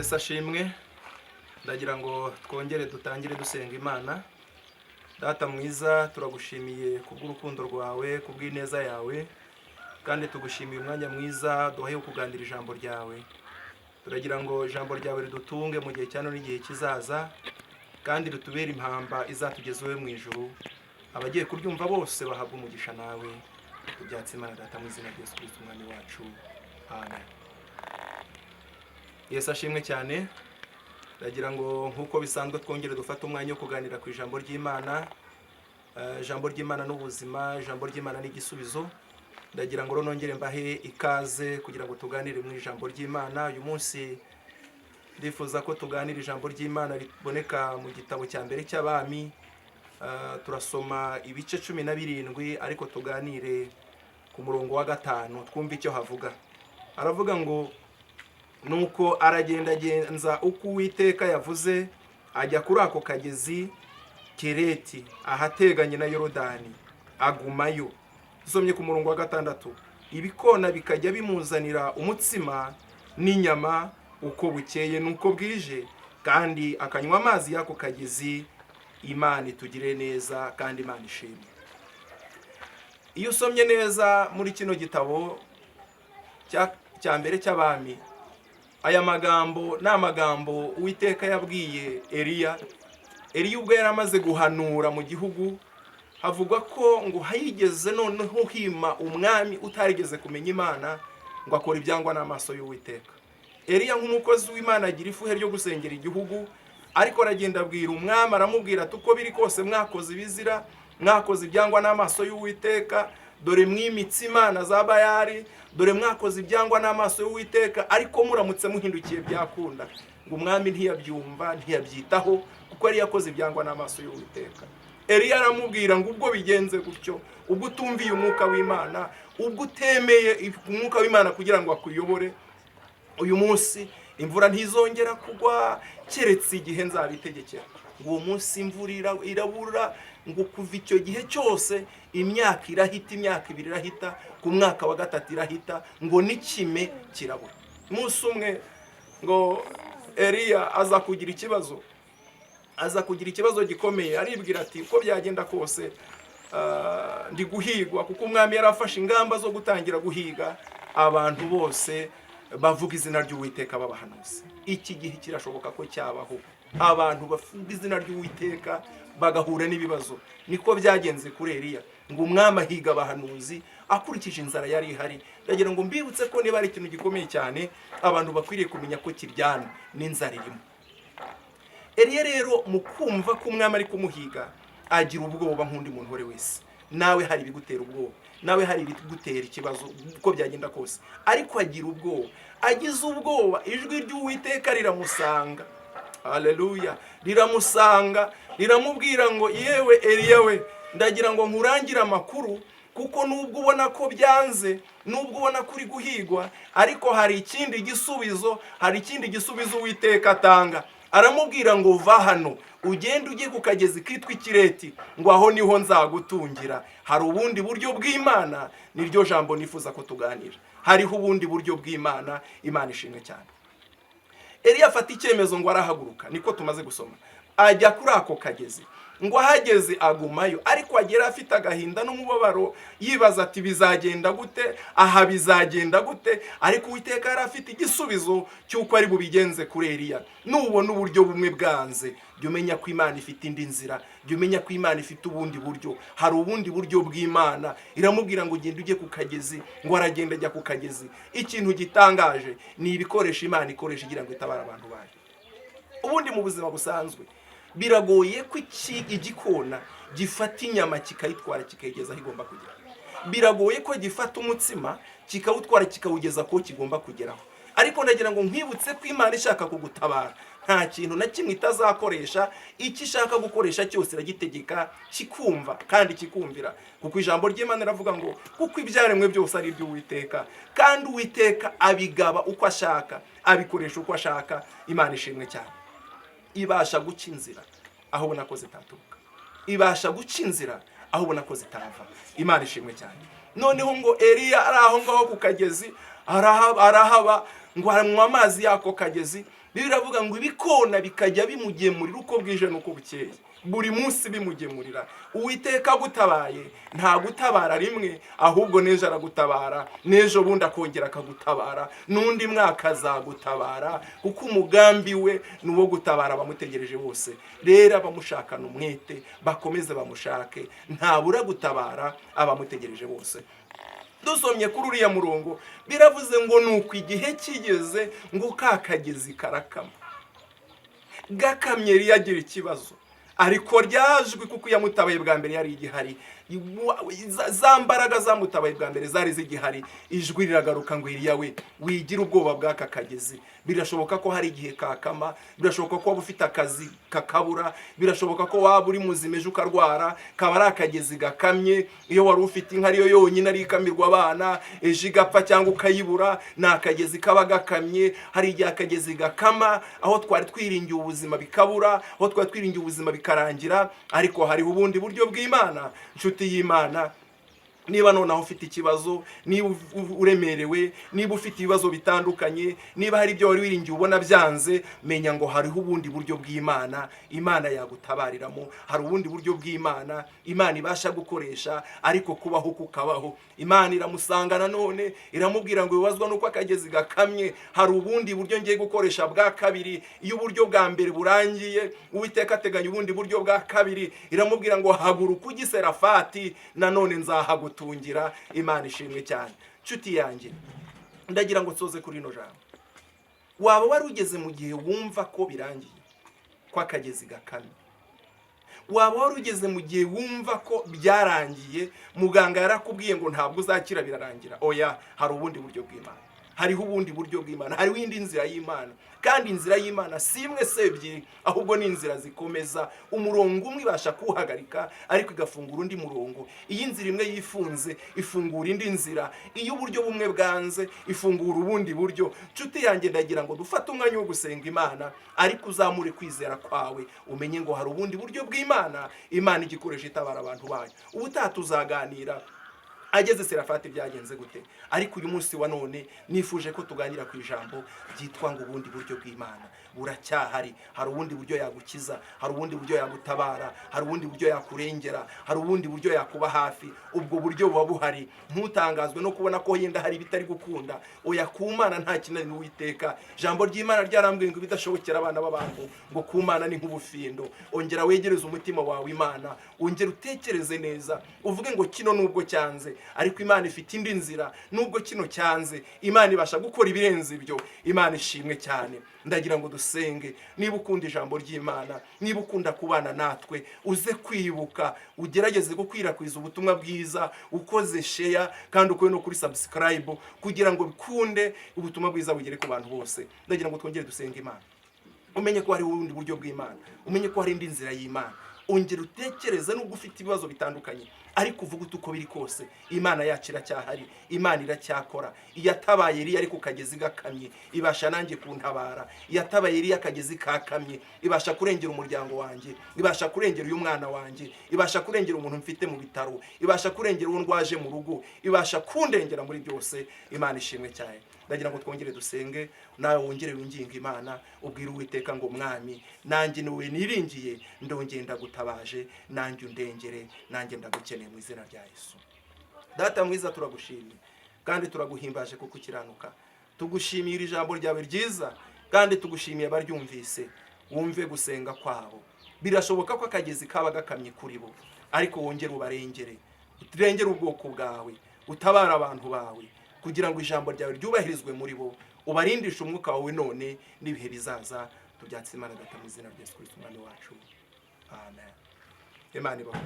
Yesu ashimwe. Ndagira ngo twongere dutangire dusenga Imana. Data mwiza, turagushimiye kubw'urukundo rwawe, kubw'ineza yawe, kandi tugushimiye umwanya mwiza duhaye kuganira ijambo ryawe. Turagira ngo ijambo ryawe ridutunge mu gihe cyano n'igihe kizaza, kandi ritubere impamba izatugezeho mu ijuru. Abagiye kuryumva bose bahabwa umugisha nawe. Tubyatse Imana Data mu izina rya Yesu Kristo umwami wacu. Amen. Yesu ashimwe cyane. Ndagira ngo nkuko bisanzwe twongere dufate umwanya wo kuganira ku ijambo ry'Imana. Ijambo ry'Imana n'ubuzima, ijambo ry'Imana n'igisubizo. Ndagira ngo nongere mbahe ikaze kugira ngo tuganire mu ijambo ry'Imana. Uyu munsi ndifuza ko tuganira ijambo ry'Imana riboneka mu gitabo cya mbere cy'Abami. Turasoma ibice 17 ariko tuganire ku murongo wa 5 twumva icyo havuga. Aravuga ngo nuko aragendagenza uko Uwiteka yavuze, ajya kuri ako kagezi Kereti ahateganye na Yorodani, agumayo. Dusomye ku murongo wa 6. Ibikona bikajya bimuzanira umutsima n'inyama uko bukeye nuko bwije, kandi akanywa amazi y'ako kagezi. Imana itugire neza kandi Imana ishimwe. Iyo usomye neza muri kino gitabo cya mbere cy'Abami, aya magambo ni amagambo Uwiteka yabwiye Eliya ubwo yari amaze guhanura mu gihugu. Havugwa ko ngo hayigeze noneho hima umwami utarigeze kumenya Imana, ngo akora ibyangwa n'amaso y'Uwiteka. Eliya nk'umukozi w'Imana agira ifuhe ryo gusengera igihugu, ariko aragenda abwira umwami, aramubwira ati uko biri kose mwakoze ibizira, mwakoze ibyangwa n'amaso y'Uwiteka, dore mwimitse imana za Bayali, dore mwakoze ibyangwa n'amaso y'Uwiteka, ariko muramutse muhindukiye byakunda. Ngo umwami ntiyabyumva, ntiyabyitaho, kuko yari yakoze ibyangwa n'amaso y'Uwiteka. Eliya aramubwira ngo ubwo bigenze gutyo, ubwo utumviye umwuka w'Imana, ubwo utemeye umwuka w'Imana kugira ngo akuyobore, uyu munsi imvura ntizongera kugwa keretse igihe nzabitegekera. Ngo uwo munsi imvura irabura, ngo kuva icyo gihe cyose imyaka irahita, imyaka 2 irahita, ku mwaka wa 3 irahita, ngo n'ikime kirabura. Umunsi umwe ngo Eliya aza kugira ikibazo gikomeye. Aribwira ati uko byagenda kose ndi guhigwa, kuko umwami yarafashe ingamba zo gutangira guhiga abantu bose bavuga izina ry'Uwiteka b'abahanuzi. Iki gihe kirashoboka ko cyabaho abantu bavuga izina ry'Uwiteka bagahura n'ibibazo. Niko byagenze kuri Eliya, ngo umwami ahiga abahanuzi akurikije inzara yari ihari. Ndagira ngo mbibutse ko niba ari ikintu gikomeye cyane abantu bakwiriye kumenya ko kiryana n'inzara irimo. Eliya rero mu kumva ko umwami ari kumuhiga, agira ubwoba nk'undi muntu wese. Nawe hari ibigutera ubwoba, nawe hari ibigutera ikibazo uko byagenda kose, ariko agira ubwoba. Agize ubwoba, ijwi ry'Uwiteka riramusanga. Haleluya! Riramusanga, riramubwira ngo yewe Eliya we, ndagira ngo nkurangire amakuru, kuko nubwo ubona ko byanze, nubwo ubona kuri guhigwa, ariko hari ikindi gisubizo, Uwiteka atanga. Aramubwira ngo va hano ugende ujye ku kagezi kitwa Kereti, ngo aho niho nzagutungira. Hari ubundi buryo bw'Imana, niryo jambo nifuza ko tuganira. Hariho ubundi buryo bw'Imana. Imana ishimwe cyane. Eliya afata icyemezo ngo arahaguruka, niko tumaze gusoma. Ajya kuri ako kagezi, ngo ahageze agumayo, ariko agera afite agahinda n'umubabaro, yibaza ati bizagenda gute, aha bizagenda gute. Ariko Uwiteka yari afite igisubizo cy'uko ari bubigenze kuri Eliya. Nubona uburyo bumwe bwanze, jya umenya ko Imana ifite indi nzira, jya umenya ko Imana ifite ubundi buryo. Hari ubundi buryo bw'Imana. Iramubwira ngo ugende ujye ku kagezi, ngo aragenda ajya ku kagezi. Ikintu gitangaje ni ibikoresho Imana ikoresha igira ngo itabara abantu bayo. Ubundi mu buzima busanzwe biragoye ko igikona gifata inyama kikayitwara kikayigeza aho igomba kugera. Biragoye ko gifata umutsima kikawutwara kikawugeza ko kigomba kugeraho. Ariko ndagira ngo nkwibutse ko Imana ishaka kugutabara, nta kintu na kimwe itazakoresha. Icyo ishaka gukoresha cyose iragitegeka, kikumva kandi kikumvira. Kuko ijambo ry'Imana riravuga ngo kuko ibyaremwe byose ari iby'Uwiteka, kandi Uwiteka abigaba uko ashaka, abikoresha uko ashaka. Imana ishimwe cyane. Ibasha guca inzira aho ubona ko zitaturuka, ibasha guca inzira aho ubona ko zitava. Imana ishimwe cyane. Noneho ngo Eliya ari aho ngaho ku kagezi arahaba, ngo aranywa amazi y'ako kagezi, biravuga ngo ibikona bikajya bimugemurira uko bwije n'uko bukeye, buri munsi bimugemurira. Uwiteka agutabaye nta gutabara rimwe, ahubwo n'ejo aragutabara, n'ejo bundi akongera akagutabara, n'undi mwaka azagutabara, kuko umugambi we ni uwo gutabara abamutegereje bose. Rero abamushakana umwete bakomeze bamushake, ntabura gutabara abamutegereje bose. Dusomye kuri uriya murongo biravuze ngo nuko igihe kigeze ngo kakagezi karakama. Gakamye riyagira ikibazo, ariko ryajwi kuko yamutabaye bwa mbere yari igihari. Za mbaraga zamutabaye bwa mbere zari zigihari. Ijwi riragaruka ngo Eliya we wigira ubwoba bw'aka kagezi. Birashoboka ko hari igihe kakama, birashoboka ko waba ufite akazi kakabura, birashoboka ko waba uri muzima ejo ukarwara, kaba ari akagezi gakamye. Iyo wari ufite inka ariyo yonyine ari ikamirwa abana, ejo igapfa cyangwa ukayibura, ni akagezi kaba gakamye. Hari igihe akagezi gakama aho twari twiringiye ubuzima bikabura, aho twari twiringiye ubuzima bikarangira. Ariko hariho ubundi buryo bw'Imana, nshuti y'Imana. Niba nonaho ufite ikibazo, niba uremerewe, niba ufite ibibazo bitandukanye, niba hari ibyo wari wiringiye ubona byanze, menya ngo hariho ubundi buryo bw'Imana Imana yagutabariramo. Hari ubundi buryo bw'Imana Imana ibasha gukoresha, ariko kubaho kukabaho. Imana iramusanga nanone iramubwira ngo wibazwa nuko akagezi gakamye, hari ubundi buryo ngiye gukoresha bwa kabiri. Iyo uburyo bwa mbere burangiye, Uwiteka ateganya ubundi buryo bwa kabiri. Iramubwira ngo haguruka ujye i Serafati, nanone nzahagutungira. Imana ishimwe cyane. Nshuti yanjye, ndagira ngo nsoze kuri ino jambo. Waba wari ugeze mu gihe wumva ko birangiye, ko akagezi gakamye? Waba wari ugeze mu gihe wumva ko byarangiye, muganga yarakubwiye ngo ntabwo uzakira birarangira? Oya, hari ubundi buryo bw'Imana. Hariho ubundi buryo bw'Imana, hariho indi nzira y'Imana. Kandi inzira y'Imana si imwe se ebyiri, ahubwo ni inzira zikomeza. Umurongo umwe ibasha kuwuhagarika ariko igafungura undi murongo. Iyi nzira imwe yifunze ifungura indi nzira. Iyo uburyo bumwe bwanze ifungura ubundi buryo. Nshuti yanjye, ndagira ngo dufate umwanya wo gusenga Imana, ariko uzamure kwizera kwawe, umenye ngo hari ubundi buryo bw'Imana. Imana igikoresha itabara abantu bayo. Ubutaha tuzaganira ageze Serafati byagenze gute, ariko uyu munsi wa none nifuje ko tuganira ku ijambo ryitwa ngo ubundi buryo bw'Imana buracyahari. Hari ubundi buryo yagukiza, hari ubundi buryo yagutabara, hari ubundi buryo yakurengera, hari ubundi buryo yakuba hafi. Ubwo buryo buba buhari. Ntutangazwe no kubona ko yenda hari bitari gukunda. Oya, ku Mana nta kinani Uwiteka. Ijambo ry'Imana ryarambwiye ngo bidashobokera abana b'abantu, ngo ku Mana ni nk'ubufindo. Ongera wegereze umutima wawe Imana, ongera utekereze neza, uvuge ngo kino nubwo cyanze, ariko Imana ifite indi nzira. Nubwo kino cyanze, Imana ibasha gukora ibirenze ibyo. Imana ishimwe cyane. Ndagira ngo dusenge. Niba ukunda ijambo ry'Imana, niba ukunda kubana natwe, uze kwibuka ugerageze gukwirakwiza ubutumwa bwiza, ukoze share kandi ukoye no kuri subscribe, kugira ngo bikunde ubutumwa bwiza bugere ku bantu bose. Ndagira ngo twongere dusenge Imana. Umenye ko hari ubundi buryo bw'Imana, umenye ko hari indi nzira y'Imana. Ongera utekereze nubwo ufite ibibazo bitandukanye, ariko uvuga uko biri kose Imana yacu iracyahari, Imana iracyakora. Iyatabaye Eliya ariko kagezi gakamye, ibasha nanjye kuntabara. Iyatabaye Eliya kagezi kakamye, ibasha kurengera umuryango wanjye, ibasha kurengera uyu mwana wanjye, ibasha kurengera umuntu mfite mu bitaro, ibasha kurengera uwo ndwaje mu rugo, ibasha kundengera muri byose. Imana ishimwe cyane. Ndagira ngo twongere dusenge, nawe wongere winginga Imana, ubwire Uwiteka ngo Mwami, nanjye niwe niringiye, ndongeye ndagutabaje, nanjye undengere, nanjye ndagukeneye mu izina rya Yesu. Data mwiza, turagushimiye kandi turaguhimbaje kuko ukiranuka. Tugushimira ijambo ryawe ryiza, kandi tugushimiye abaryumvise. Wumve gusenga kwabo. Birashoboka ko akagezi kaba gakamye kuri bo, ariko wongere ubarengere, uturengere ubwoko bwawe, utabara abantu bawe, kugira ngo ijambo ryawe ryubahirizwe muri bo, ubarindishe umwuka wawe none n'ibihe bizaza. Tubyatse Imana Data mu izina rya Yesu Kristo umwami wacu. Amen. Imana ibahe.